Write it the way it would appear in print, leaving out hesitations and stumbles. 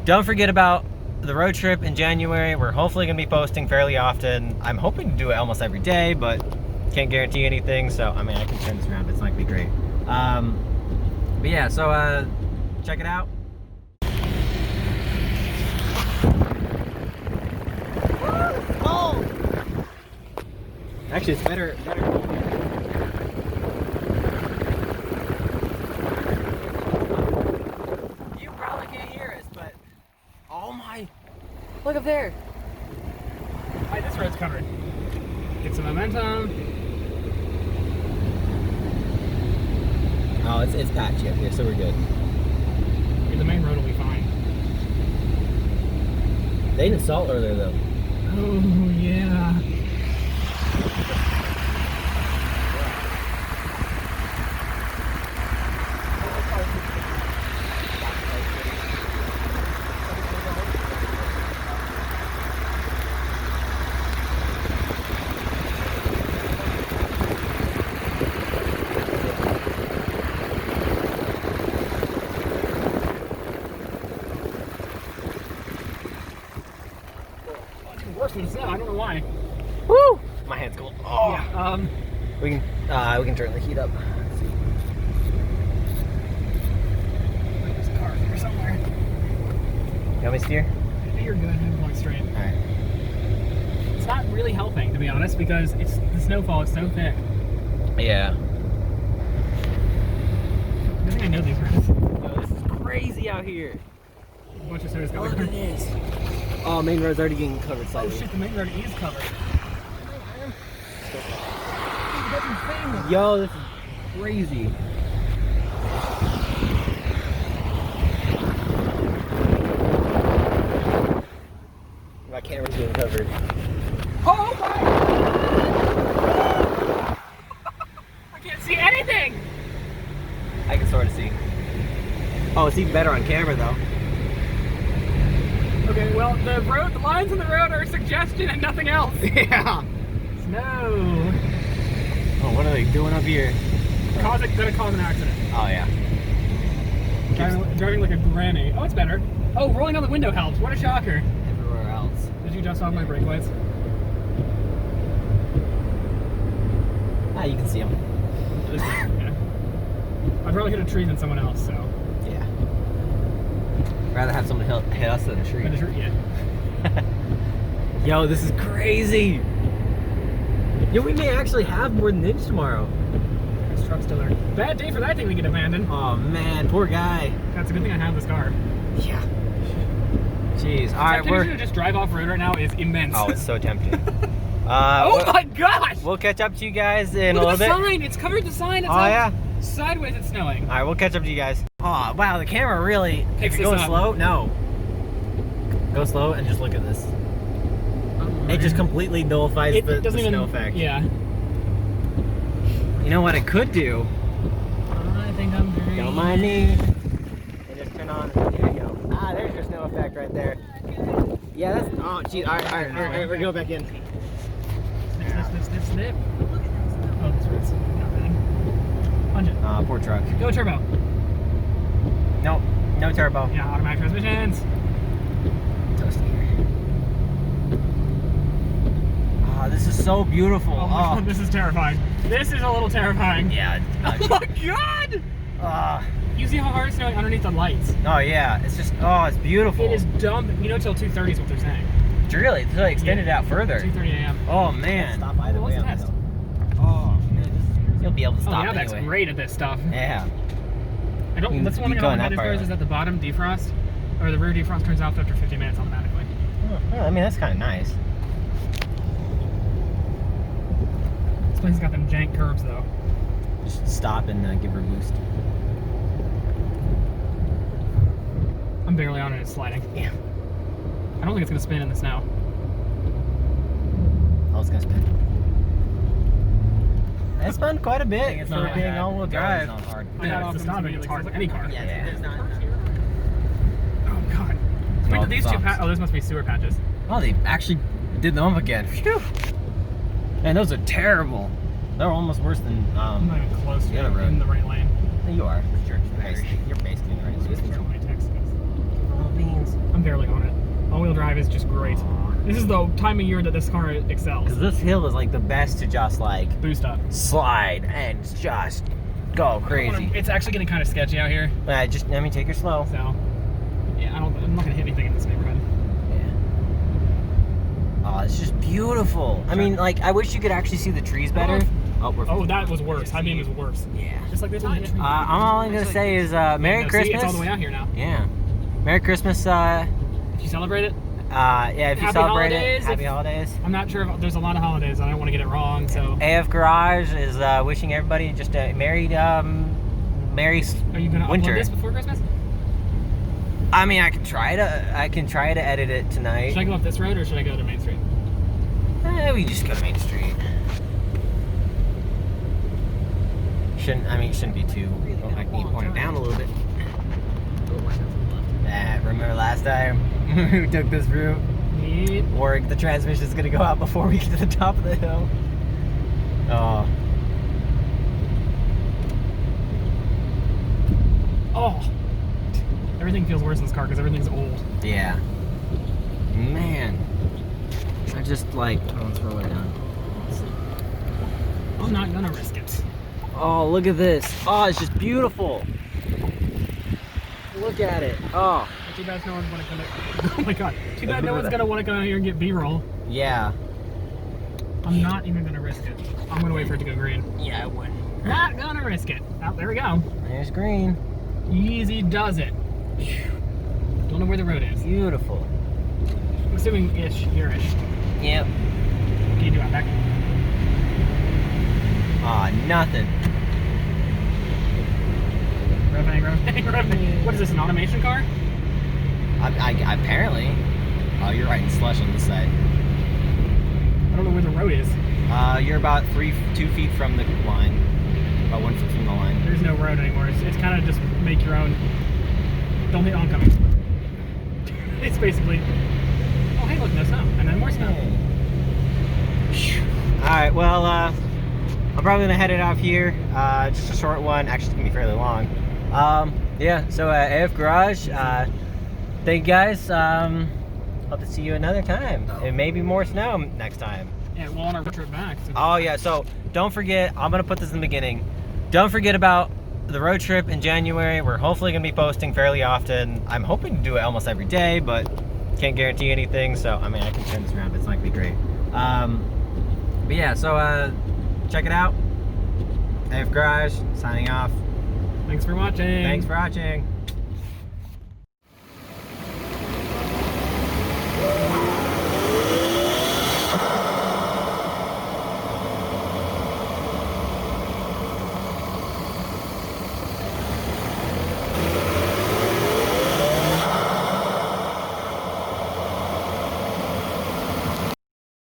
don't forget about the road trip in January. We're hopefully going to be posting fairly often. I'm hoping to do it almost every day, but can't guarantee anything. So, I mean, I can turn this around, but it's not going to be great. But yeah, so check it out. Oh! Actually, it's better. You probably can't hear us, but oh my! Look up there. Alright, this road's covered. Get some momentum. Oh, it's patchy up here, so we're good. The main road will be fine. They didn't salt earlier though. Oh yeah. Worse than snow. I don't know why. Woo! My hand's cold. Oh. Yeah. We can turn the heat up. Let's see. There's a car here somewhere. You want me to steer? You're good. I'm going straight. All right. It's not really helping, to be honest, because it's the snowfall is so thick. Yeah. I think I know these roads. Yo, this is crazy out here. A bunch of snow is Look covered. at this. Oh, main road's already getting covered Oh slightly. shit, the main road is covered. Yo, this is crazy. My camera's getting covered. Oh my! I can't see anything! I can sort of see. Oh, it's even better on camera though. Okay, well, the lines in the road are a suggestion and nothing else. Yeah. Snow. Oh, what are they doing up here? Gonna cause an accident. Oh yeah. Driving like a granny. Oh, it's better. Oh, rolling down the window helps. What a shocker. Everywhere else. Did you just off my brake lights? Ah, you can see them. Yeah. I'd rather hit a tree than someone else, so. Yeah. Rather have someone hit us than a tree. Yeah. Yo, this is crazy. Yo, we may actually have more than an inch tomorrow. This truck's still there. Bad day for that thing to get abandoned. Oh man, poor guy. That's a good thing I have this car. Yeah. Jeez. All right, Temptation to just drive off road right now is immense. Oh, it's so tempting. Oh my gosh! We'll catch up to you guys in Look a at little the bit. sign. It's covered the sign. It's Oh yeah. Sideways. It's snowing. All right, we'll catch up to you guys. Oh wow, the camera really. Picks If you go this up. slow, no. Go slow and just look at this. It just completely nullifies the snow effect. Yeah. You know what I could do? I think I'm very... Don't mind me. And just turn on. There you go. Ah, there's your snow effect right there. Yeah, that's. Oh, geez. All right. We're going back in. Snip. Oh, this road's not bad. Punch it. Poor truck. Go turbo. Nope. No turbo. Yeah, automatic transmissions. Toasty here. Oh, this is so beautiful. Oh my God, this is terrifying. This is a little terrifying. Yeah. Oh my God! You see how hard it's snowing underneath the lights? Oh yeah, it's just, it's beautiful. It is dumb. You know, till 2:30 is what they're saying. Really? It's really extended out further. 2:30 a.m. Oh man. Stop either What's way the on test? Oh man, you'll be able to stop yeah, that's anyway. great at this stuff. Yeah. I don't. You That's one can thing go I in don't that know part. is that the bottom defrost or the rear defrost turns off after 50 minutes automatically. Oh, I mean, that's kind of nice. This place has got them jank curves though. Just stop and give her a boost. I'm barely on it. It's sliding. Yeah. I don't think it's gonna spin in the snow. Oh, it's gonna spin. It's spun quite a bit It's for not being bad. all-wheel drive. It's not hard. Yeah, it's not it's hard for any car. Yeah, there's not. Oh God. Wait, did these two oh, those must be sewer patches. Oh, they actually did them again. Phew. And those are terrible. They're almost worse than I'm not even close to the other road. in the right lane. You are. You're basically in the right lane. Just turn my text. Oh, beans. I'm barely on it. All-wheel drive is just great. This is the time of year that this car excels. Because this hill is like the best to just like Boost up. slide and just go crazy. It's actually getting kind of sketchy out here. Just, I mean, take her slow. So, yeah, I'm not gonna hit anything in this neighborhood. Yeah. Oh, it's just beautiful. I mean, like, I wish you could actually see the trees better. Oh, that was worse. High beam was worse. Yeah. Just like this one. All I'm gonna say is Merry Christmas. See, it's all the way out here now. Yeah. Merry Christmas. Did you celebrate it? Yeah, if you Happy celebrate holidays, it, happy holidays. I'm not sure if there's a lot of holidays. I don't want to get it wrong, so. AF Garage is wishing everybody just a merry Are you gonna winter. upload this before Christmas? I mean, I can try to edit it tonight. Should I go up this road or should I go to Main Street? We just go to Main Street. Shouldn't be too. I need to point it down a little bit. Remember last time we took this route? Yep. Or the transmission's gonna go out before we get to the top of the hill. Oh. Oh. Everything feels worse in this car because everything's old. Yeah. Man. I just like. Oh, let's roll it down. I'm not gonna risk it. Oh, look at this. Oh, it's just beautiful. Look at it. Oh. Too bad no one's gonna come. Oh my god. Too bad no one's gonna want to come out here and get B-roll. Yeah. I'm not even gonna risk it. I'm gonna wait for it to go green. Yeah, I would. Not gonna risk it. Oh, there we go. There's green. Easy does it. Don't know where the road is. Beautiful. I'm assuming ish, here-ish. Yep. What can you do out back? Aw, nothing. What is this, an automation car? I apparently. Oh, you're right in slush on this side. I don't know where the road is. You're about 2 feet from the line. About 1 foot from the line. There's no road anymore. It's kind of just make your own. Don't hit oncoming. It's basically. Oh, hey, look, no snow. And then more snow. Alright, well, I'm probably gonna head it off here. Just a short one. Actually, it's gonna be fairly long. Yeah, so AF Garage, thank you guys. Hope to see you another time. And maybe more snow next time. Yeah, well, on our trip back. So. Oh, yeah, so don't forget, I'm gonna put this in the beginning. Don't forget about the road trip in January. We're hopefully gonna be posting fairly often. I'm hoping to do it almost every day, but can't guarantee anything. So, I mean, I can turn this around, it's not gonna be great. But yeah, so check it out. AF Garage, signing off. Thanks for watching. Thanks for watching.